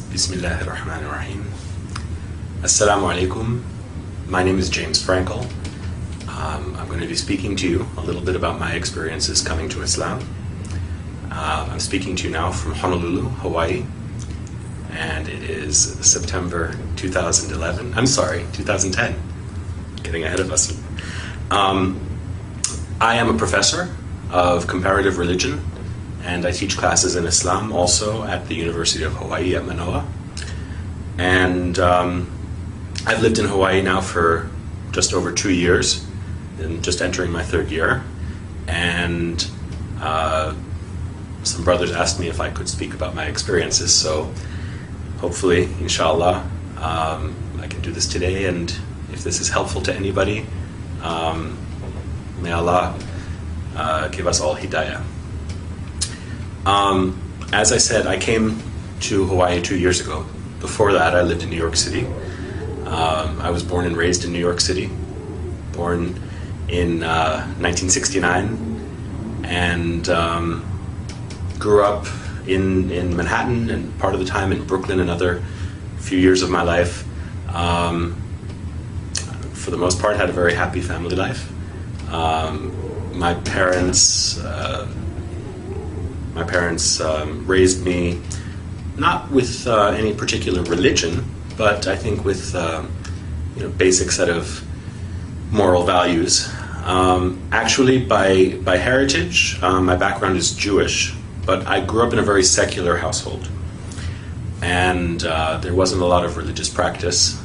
Bismillahirrahmanirrahim. Assalamu alaikum. My name is James Frankel. I'm going to be speaking to you a little bit about my experiences coming to Islam. I'm speaking to you now from Honolulu, Hawaii, and it is September 2011. I'm sorry, 2010. Getting ahead of us. I am a professor of comparative religion, and I teach classes in Islam also at the University of Hawaii at Manoa. And I've lived in Hawaii now for just over 2 years, and just entering my third year. And some brothers asked me if I could speak about my experiences, so hopefully, inshallah, I can do this today, and if this is helpful to anybody, may Allah give us all hidayah. As I said, I came to Hawaii 2 years ago. Before that, I lived in New York City. I was born and raised in New York City, born in 1969, and grew up in Manhattan, and part of the time in Brooklyn, another few years of my life. For the most part, had a very happy family life. My parents raised me not with any particular religion, but I think with basic set of moral values. Actually, by heritage, my background is Jewish, but I grew up in a very secular household, and there wasn't a lot of religious practice.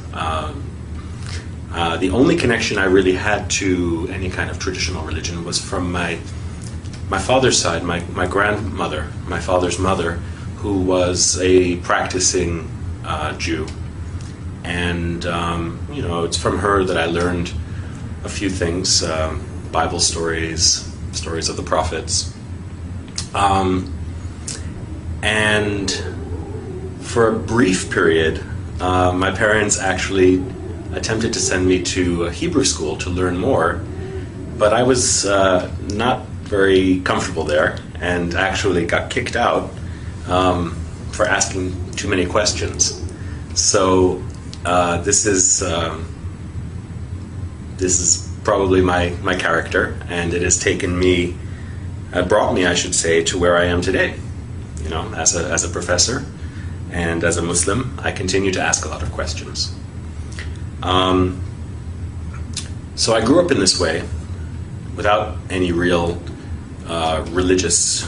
The only connection I really had to any kind of traditional religion was from my father's side, my grandmother, my father's mother, who was a practicing Jew. And, it's from her that I learned a few things, Bible stories, stories of the prophets. And for a brief period, my parents actually attempted to send me to a Hebrew school to learn more, but I was not very comfortable there, and actually got kicked out for asking too many questions. So this is probably my character, and it has brought me, I should say, to where I am today. As a professor and as a Muslim, I continue to ask a lot of questions. So I grew up in this way, without any real religious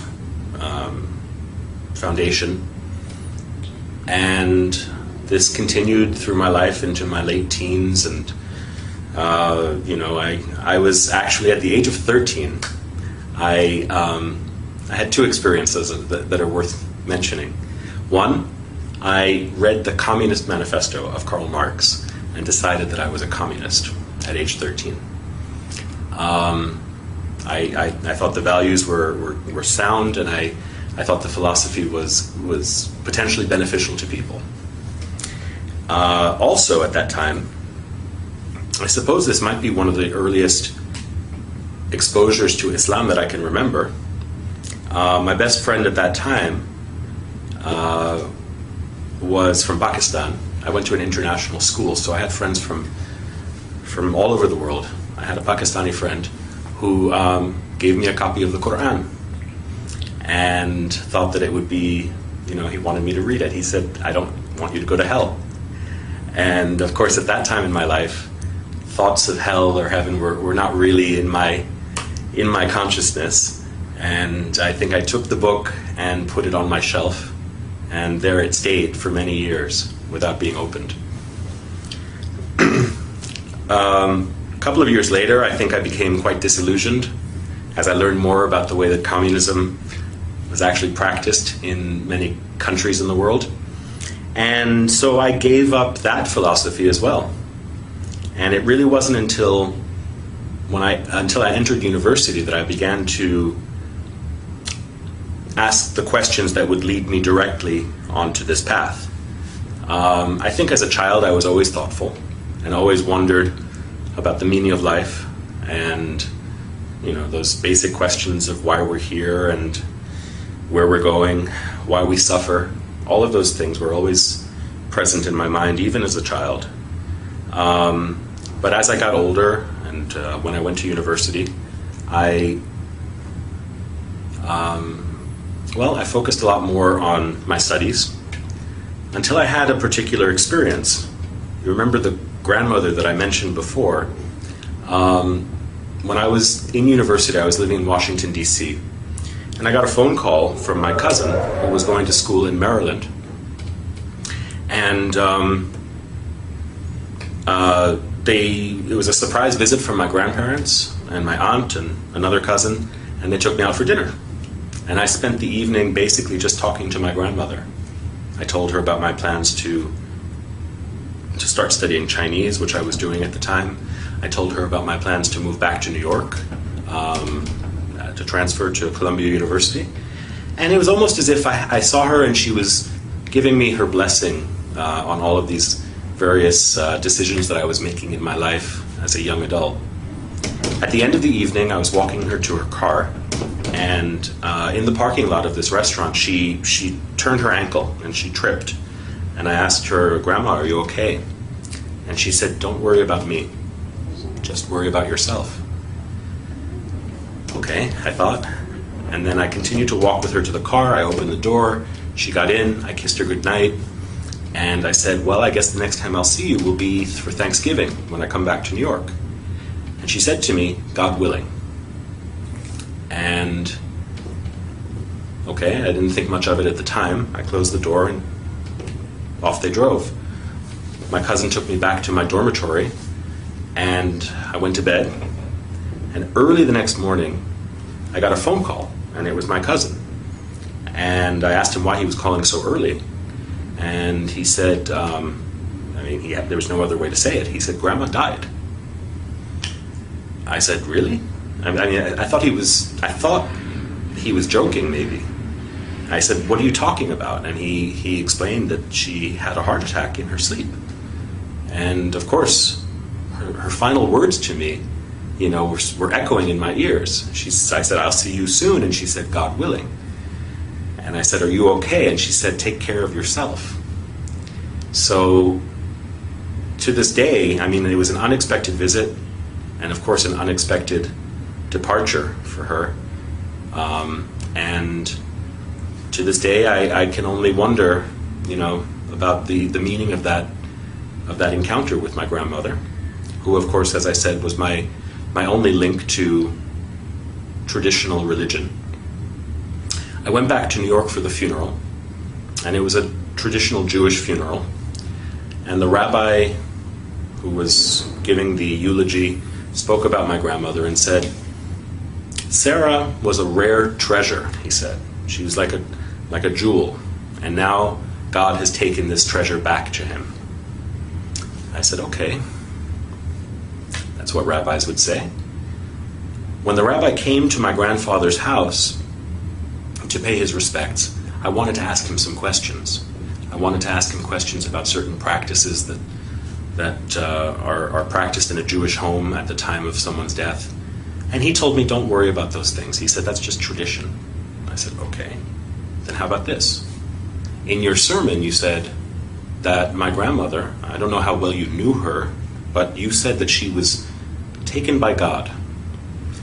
foundation, and this continued through my life into my late teens, and I was actually at the age of 13. I had two experiences that are worth mentioning. One, I read the Communist Manifesto of Karl Marx and decided that I was a communist at age 13. I thought the values were sound, and I thought the philosophy was potentially beneficial to people. Also at that time, I suppose this might be one of the earliest exposures to Islam that I can remember. My best friend at that time was from Pakistan. I went to an international school, so I had friends from all over the world. I had a Pakistani friend who gave me a copy of the Quran and thought that it would be, he wanted me to read it. He said, "I don't want you to go to hell." And of course, at that time in my life, thoughts of hell or heaven were not really in my consciousness. And I think I took the book and put it on my shelf, and there it stayed for many years without being opened. A couple of years later, I think I became quite disillusioned as I learned more about the way that communism was actually practiced in many countries in the world. And so I gave up that philosophy as well. And it really wasn't until I entered university that I began to ask the questions that would lead me directly onto this path. I think as a child I was always thoughtful and always wondered about the meaning of life and, you know, those basic questions of why we're here and where we're going, why we suffer. All of those things were always present in my mind, even as a child. But as I got older and when I went to university, I focused a lot more on my studies until I had a particular experience. You remember the grandmother that I mentioned before? When I was in university, I was living in Washington, D.C., and I got a phone call from my cousin who was going to school in Maryland. And it was a surprise visit from my grandparents and my aunt and another cousin, and they took me out for dinner. And I spent the evening basically just talking to my grandmother. I told her about my plans to start studying Chinese, which I was doing at the time. I told her about my plans to move back to New York, to transfer to Columbia University. And it was almost as if I saw her and she was giving me her blessing on all of these various decisions that I was making in my life as a young adult. At the end of the evening, I was walking her to her car, and in the parking lot of this restaurant, she turned her ankle and she tripped. And I asked her, "Grandma, are you okay?" And she said, "Don't worry about me. Just worry about yourself." Okay, I thought. And then I continued to walk with her to the car. I opened the door. She got in. I kissed her goodnight. And I said, "Well, I guess the next time I'll see you will be for Thanksgiving when I come back to New York." And she said to me, "God willing." And okay, I didn't think much of it at the time. I closed the door and off they drove. My cousin took me back to my dormitory and I went to bed. And early the next morning, I got a phone call, and it was my cousin. And I asked him why he was calling so early. And he said, there was no other way to say it. He said, "Grandma died." I said, "Really?" I thought he was joking, maybe. I said, "What are you talking about?" And he explained that she had a heart attack in her sleep. And of course, her final words to me, were echoing in my ears. I said, "I'll see you soon." And she said, "God willing." And I said, "Are you okay?" And she said, "Take care of yourself." So to this day, it was an unexpected visit, and of course an unexpected departure for her. And to this day, I can only wonder, about the meaning of that encounter with my grandmother, who, of course, as I said, was my only link to traditional religion. I went back to New York for the funeral, and it was a traditional Jewish funeral. And the rabbi who was giving the eulogy spoke about my grandmother and said, "Sarah was a rare treasure," he said. "She was like a jewel, and now God has taken this treasure back to him." I said, "Okay." That's what rabbis would say. When the rabbi came to my grandfather's house to pay his respects, I wanted to ask him some questions. I wanted to ask him questions about certain practices that are practiced in a Jewish home at the time of someone's death. And he told me, "Don't worry about those things." He said, "That's just tradition." I said, "Okay, then how about this? In your sermon, you said that my grandmother, I don't know how well you knew her, but you said that she was taken by God.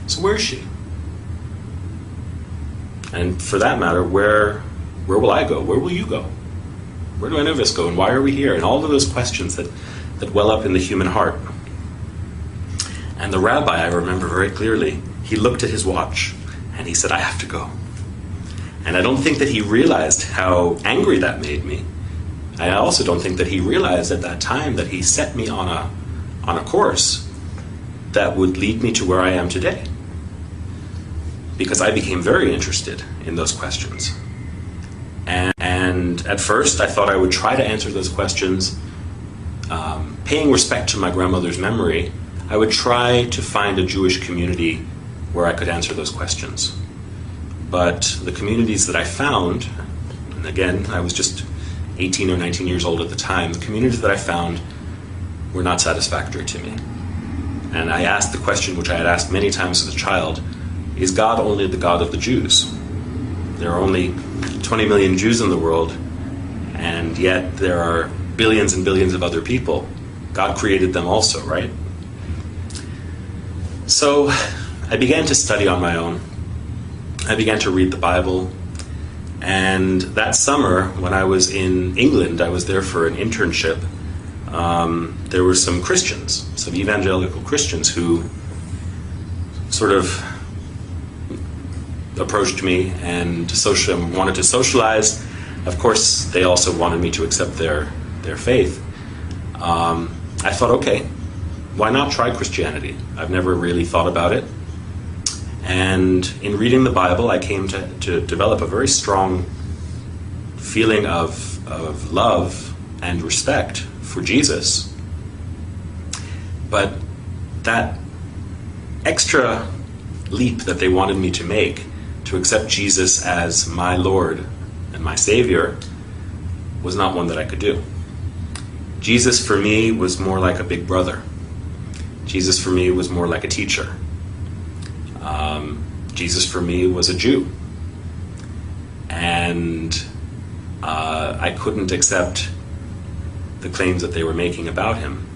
So where is she? And for that matter, where will I go? Where will you go? Where do any of us go? And why are we here?" And all of those questions that well up in the human heart. And the rabbi, I remember very clearly, he looked at his watch and he said, "I have to go." And I don't think that he realized how angry that made me. I also don't think that he realized at that time that he set me on a course that would lead me to where I am today. Because I became very interested in those questions. And at first I thought I would try to answer those questions, paying respect to my grandmother's memory. I would try to find a Jewish community where I could answer those questions. But the communities that I found, and again, I was just 18 or 19 years old at the time, the communities that I found were not satisfactory to me. And I asked the question, which I had asked many times as a child, is God only the God of the Jews? There are only 20 million Jews in the world, and yet there are billions and billions of other people. God created them also, right? So I began to study on my own. I began to read the Bible. And that summer, when I was in England, I was there for an internship. There were some Christians, some evangelical Christians, who sort of approached me and wanted to socialize. Of course, they also wanted me to accept their faith. I thought, okay, why not try Christianity? I've never really thought about it. And in reading the Bible, I came to develop a very strong feeling of love and respect for Jesus. But that extra leap that they wanted me to make, to accept Jesus as my Lord and my Savior, was not one that I could do. Jesus for me was more like a big brother. Jesus for me was more like a teacher. Jesus for me was a Jew. And I couldn't accept the claims that they were making about him.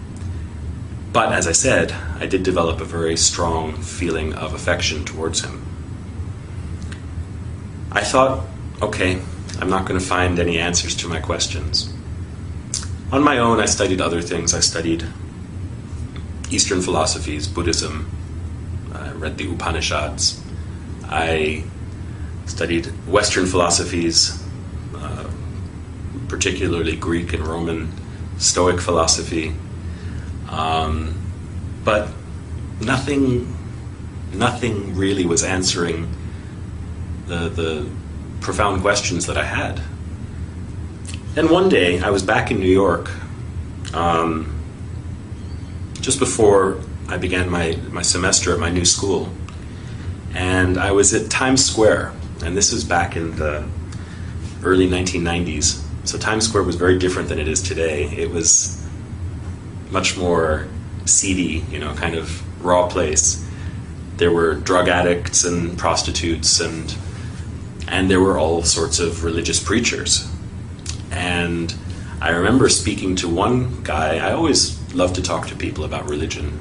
But as I said, I did develop a very strong feeling of affection towards him. I thought, okay, I'm not going to find any answers to my questions. On my own, I studied other things. I studied Eastern philosophies, Buddhism. I read the Upanishads. I studied Western philosophies, particularly Greek and Roman Stoic philosophy. But nothing really was answering the profound questions that I had. And one day, I was back in New York, just before I began my semester at my new school. And I was at Times Square, and this was back in the early 1990s. So Times Square was very different than it is today. It was much more seedy, kind of raw place. There were drug addicts and prostitutes, and there were all sorts of religious preachers. And I remember speaking to one guy. I always love to talk to people about religion,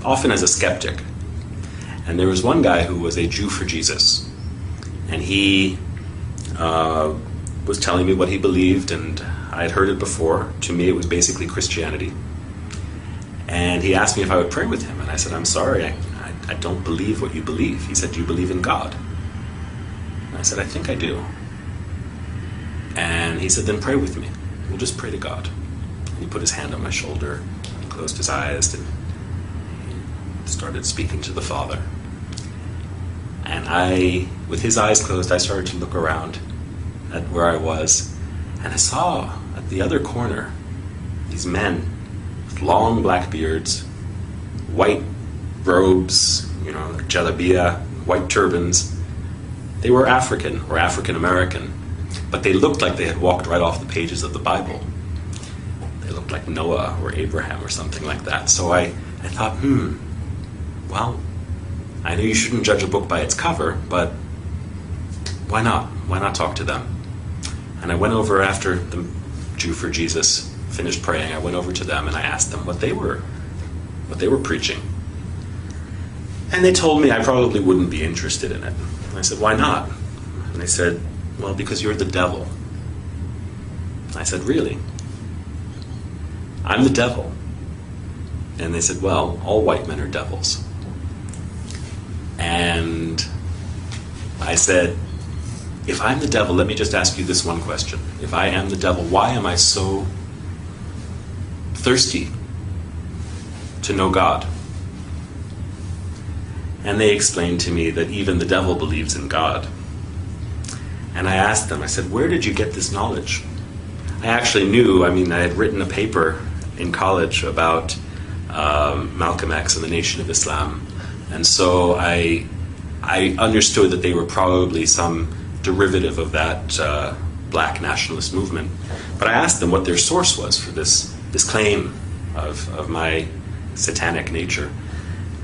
often as a skeptic. And there was one guy who was a Jew for Jesus. And he was telling me what he believed, and I had heard it before. To me, it was basically Christianity. And he asked me if I would pray with him. And I said, I'm sorry, I don't believe what you believe. He said, do you believe in God? And I said, I think I do. And he said, then pray with me. We'll just pray to God. And he put his hand on my shoulder, and closed his eyes, and started speaking to the Father. And with his eyes closed, I started to look around at where I was, and I saw at the other corner these men with long black beards, white robes, jalabiya, white turbans. They were African or African American, but they looked like they had walked right off the pages of the Bible. They looked like Noah or Abraham or something like that. So I thought, well, I know you shouldn't judge a book by its cover, but why not? Why not talk to them? And I went over after the Jew for Jesus finished praying. I went over to them and I asked them what they were preaching. And they told me I probably wouldn't be interested in it. And I said, why not? And they said, well, because you're the devil. I said, really? I'm the devil. And they said, well, all white men are devils. And I said, if I'm the devil, let me just ask you this one question. If I am the devil, why am I so thirsty to know God? And they explained to me that even the devil believes in God. And I asked them, I said, where did you get this knowledge? I actually knew, I had written a paper in college about Malcolm X and the Nation of Islam. And so I I understood that they were probably some derivative of that black nationalist movement. But I asked them what their source was for this claim of my satanic nature.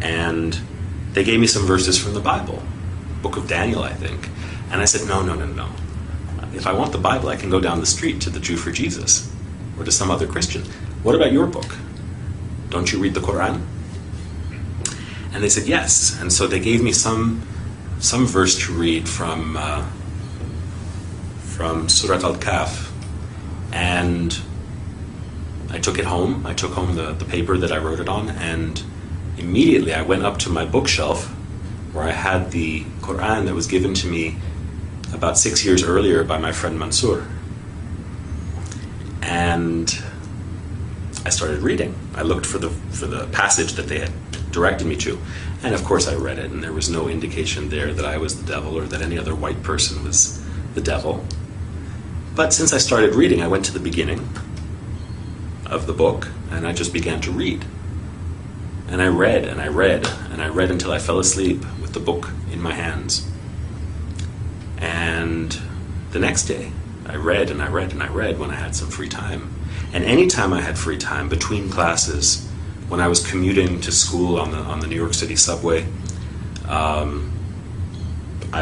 And they gave me some verses from the Bible, Book of Daniel, I think. And I said, no. If I want the Bible, I can go down the street to the Jew for Jesus or to some other Christian. What about your book? Don't you read the Quran? And they said yes. And so they gave me some verse to read from Surat Al-Kahf. And I took it home. I took home the paper that I wrote it on, and immediately I went up to my bookshelf where I had the Quran that was given to me about 6 years earlier by my friend Mansur. And I started reading. I looked for the passage that they had directed me to. And of course I read it, and there was no indication there that I was the devil or that any other white person was the devil. But since I started reading, I went to the beginning of the book, and I just began to read. And I read, and I read, and I read until I fell asleep with the book in my hands. And the next day, I read, and I read, and I read when I had some free time. And any time I had free time, between classes, when I was commuting to school on the New York City subway, I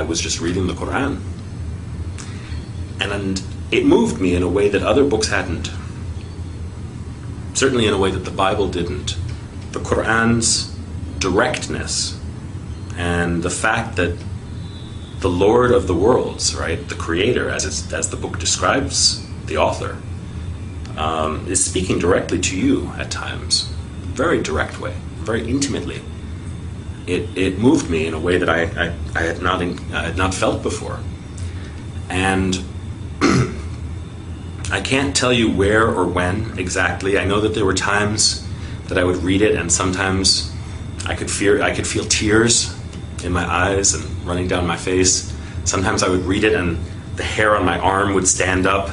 was just reading the Quran. And it moved me in a way that other books hadn't. Certainly in a way that the Bible didn't. The Quran's directness and the fact that the Lord of the worlds, right, the Creator, as the book describes the author, is speaking directly to you at times, very direct way, very intimately. It moved me in a way that I had not felt before, and I can't tell you where or when exactly. I know that there were times that I would read it, and sometimes I could feel tears in my eyes and running down my face. Sometimes I would read it and the hair on my arm would stand up,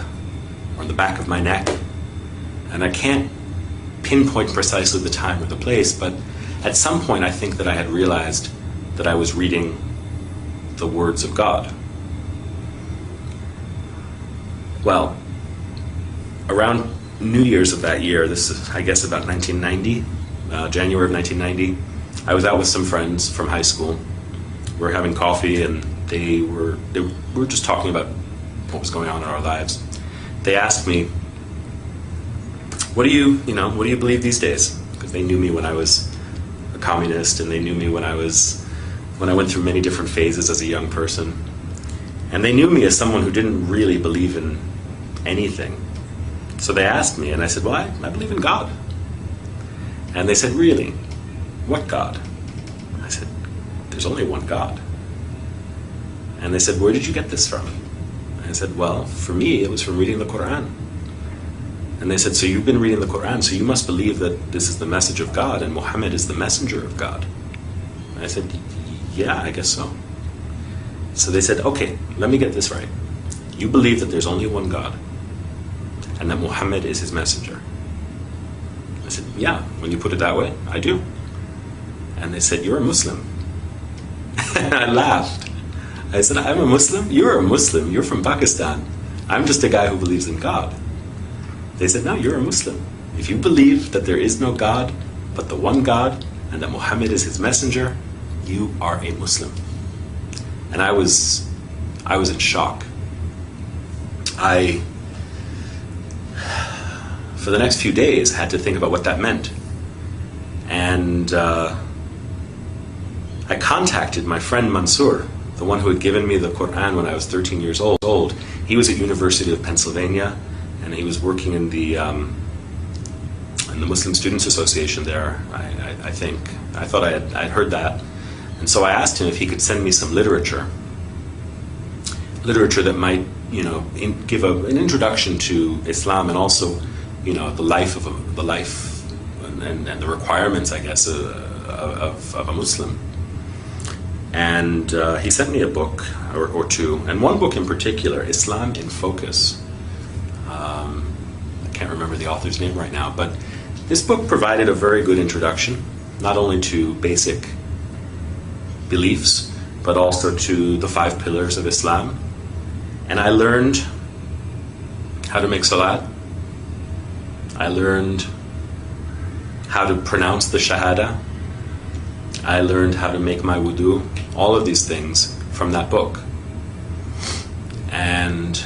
or on the back of my neck. And I can't pinpoint precisely the time or the place, but at some point I think that I had realized that I was reading the words of God. Well, around New Year's of that year, this is, I guess, about 1990, January of 1990, I was out with some friends from high school. We were having coffee, and we were just talking about what was going on in our lives. They asked me, what do you believe these days? Because they knew me when I was a communist, and they knew me when I went through many different phases as a young person. And they knew me as someone who didn't really believe in anything. So they asked me, and I said, well, I believe in God. And they said, really? What God? I said, there's only one God. And they said, where did you get this from? And I said, well, for me, it was from reading the Quran. And they said, so you've been reading the Quran, so you must believe that this is the message of God and Muhammad is the messenger of God. And I said, yeah, I guess so. So they said, okay, let me get this right. You believe that there's only one God and that Muhammad is his messenger. I said, yeah, when you put it that way, I do. And they said, you're a Muslim. And I laughed. I said, I'm a Muslim? You're a Muslim. You're from Pakistan. I'm just a guy who believes in God. They said, no, you're a Muslim. If you believe that there is no God but the one God and that Muhammad is his messenger, you are a Muslim. And I was in shock. For the next few days, had to think about what that meant. And I contacted my friend Mansur, the one who had given me the Quran when I was 13 years old. He was at University of Pennsylvania, and he was working in the Muslim Students Association there, I think. I thought I'd heard that. And so I asked him if he could send me some literature that might, give an introduction to Islam, and also, the life and the requirements, I guess, of a Muslim. And he sent me a book or two, and one book in particular, Islam in Focus. I can't remember the author's name right now, but this book provided a very good introduction, not only to basic beliefs, but also to the 5 pillars of Islam. And I learned how to make salat. I learned how to pronounce the shahada. I learned how to make my wudu. All of these things from that book. And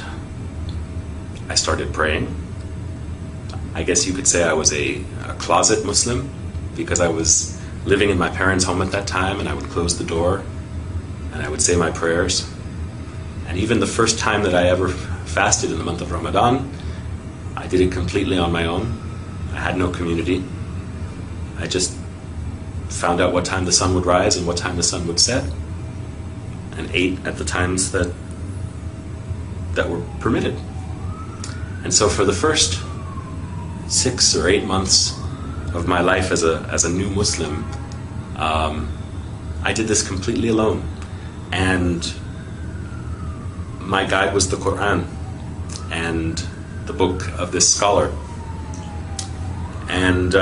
I started praying. I guess you could say I was a closet Muslim, because I was living in my parents' home at that time, and I would close the door and I would say my prayers. And even the first time that I ever fasted in the month of Ramadan, I did it completely on my own. I had no community. I just found out what time the sun would rise and what time the sun would set, and ate at the times that were permitted. And so for the first 6 or 8 months of my life as a new Muslim, I did this completely alone. And my guide was the Quran and the book of this scholar. And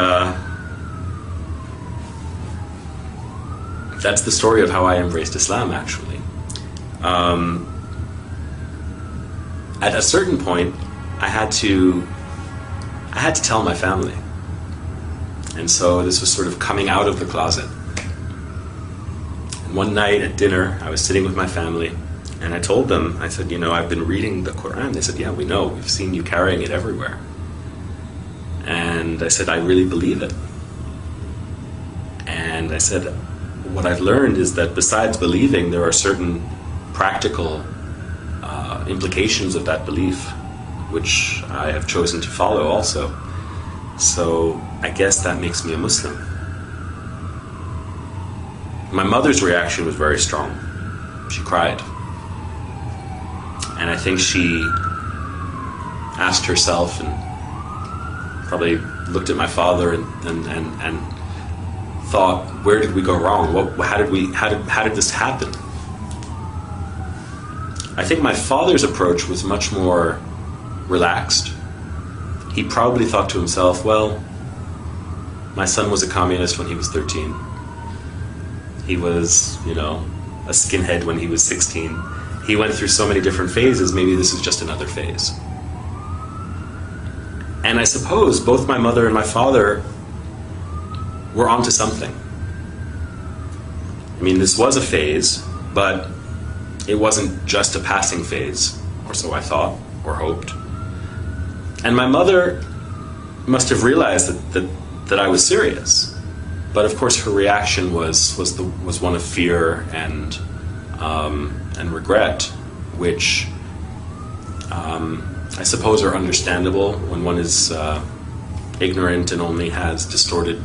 that's the story of how I embraced Islam, actually. At a certain point, I had to tell my family. And so this was sort of coming out of the closet. And one night at dinner, I was sitting with my family, and I told them, I said, I've been reading the Quran. They said, yeah, we know. We've seen you carrying it everywhere. And I said, I really believe it. And I said, what I've learned is that besides believing, there are certain practical implications of that belief, which I have chosen to follow also. So I guess that makes me a Muslim. My mother's reaction was very strong. She cried. And I think she asked herself, and probably looked at my father and thought, where did we go wrong? How did this happen? I think my father's approach was much more relaxed. He probably thought to himself, well, my son was a communist when he was 13. He was, a skinhead when he was 16. He went through so many different phases, maybe this is just another phase. And I suppose both my mother and my father were onto something. I mean, this was a phase, but it wasn't just a passing phase, or so I thought, or hoped. And my mother must have realized that I was serious. But of course her reaction was one of fear and regret, which I suppose are understandable when one is ignorant and only has distorted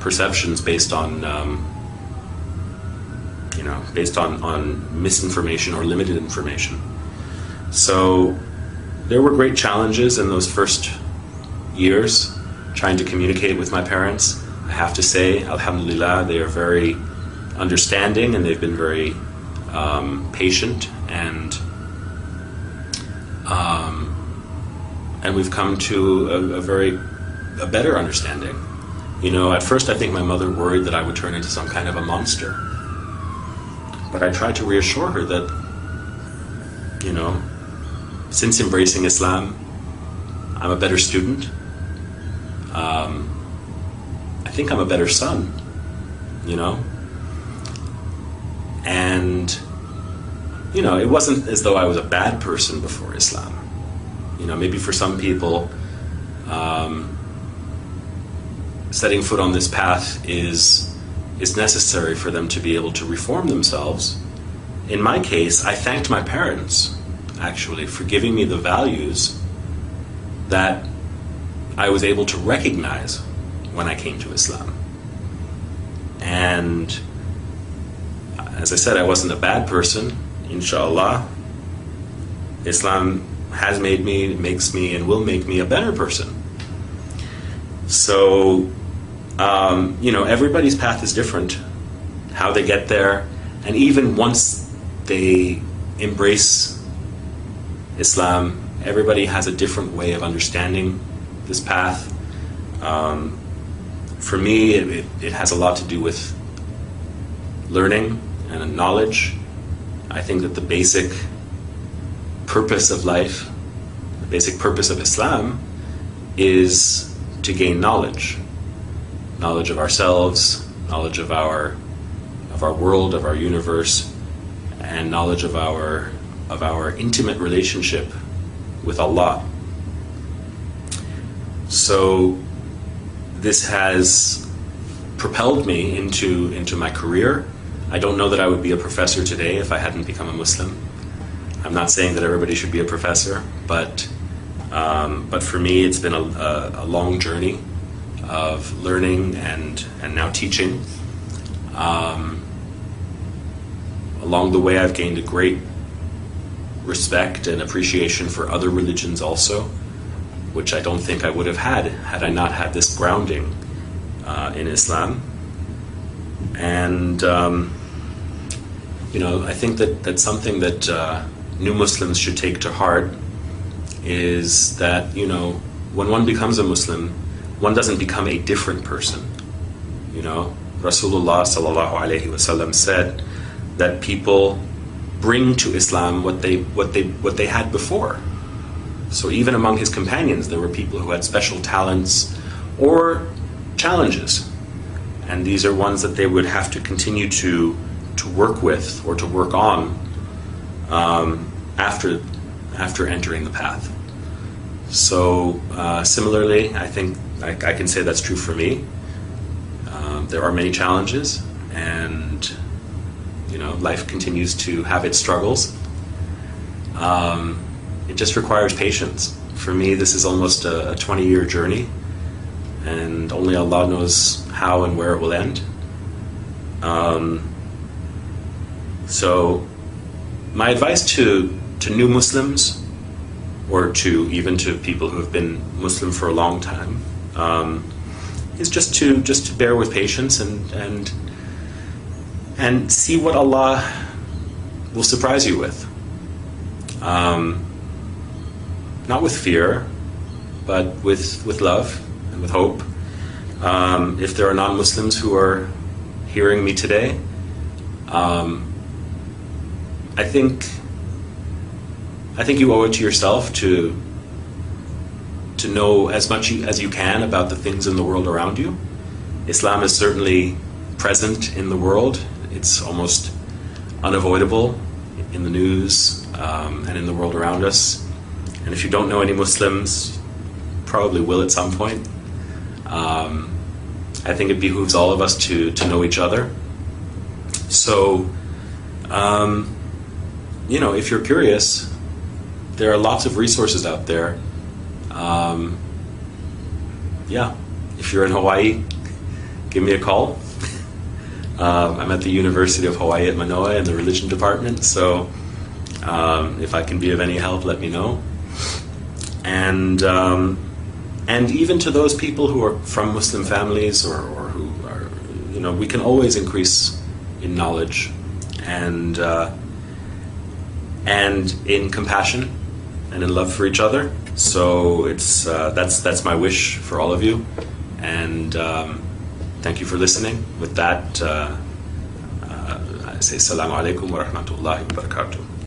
perceptions based on misinformation or limited information. So there were great challenges in those first years trying to communicate with my parents. I have to say, alhamdulillah, they are very understanding, and they've been very patient, and we've come to a better understanding. At first I think my mother worried that I would turn into some kind of a monster. But I tried to reassure her that, since embracing Islam, I'm a better student. I think I'm a better son, And, it wasn't as though I was a bad person before Islam. Maybe for some people, setting foot on this path is necessary for them to be able to reform themselves. In my case, I thanked my parents, actually, for giving me the values that I was able to recognize when I came to Islam. And as I said, I wasn't a bad person, inshallah. Islam has made me, makes me, and will make me a better person. So, everybody's path is different, how they get there, and even once they embrace Islam, everybody has a different way of understanding this path. For me, it has a lot to do with learning and knowledge. I think that the basic purpose of life, the basic purpose of Islam, is to gain knowledge. Knowledge of ourselves, knowledge of our world, of our universe, and knowledge of our intimate relationship with Allah. So this has propelled me into my career. I don't know that I would be a professor today if I hadn't become a Muslim. I'm not saying that everybody should be a professor, but for me it's been a long journey of learning and now teaching. Along the way I've gained a great respect and appreciation for other religions also, which I don't think I would have had I not had this grounding in Islam. And I think that's something that new Muslims should take to heart, is that when one becomes a Muslim, one doesn't become a different person. Rasulullah sallallahu alaihi wasallam said that people bring to Islam what they had before. So even among his companions, there were people who had special talents or challenges, and these are ones that they would have to continue to work with or to work on after entering the path. So similarly, I think I can say that's true for me. There are many challenges, and life continues to have its struggles. It just requires patience. For me, this is almost a 20-year journey, and only Allah knows how and where it will end. So my advice to new Muslims, or even to people who have been Muslim for a long time, is just to bear with patience and see what Allah will surprise you with. Not with fear, but with love and with hope. If there are non-Muslims who are hearing me today, I think you owe it to yourself to know as much as you can about the things in the world around you. Islam is certainly present in the world. It's almost unavoidable in the news and in the world around us. And if you don't know any Muslims, probably will at some point. I think it behooves all of us to know each other. So, if you're curious, there are lots of resources out there. If you're in Hawaii, give me a call. I'm at the University of Hawaii at Manoa in the religion department, so if I can be of any help, let me know. And even to those people who are from Muslim families or who are, we can always increase in knowledge and in compassion and in love for each other. So it's that's my wish for all of you, and thank you for listening. With that, I say Assalamu alaikum wa rahmatullahi wa barakatuh.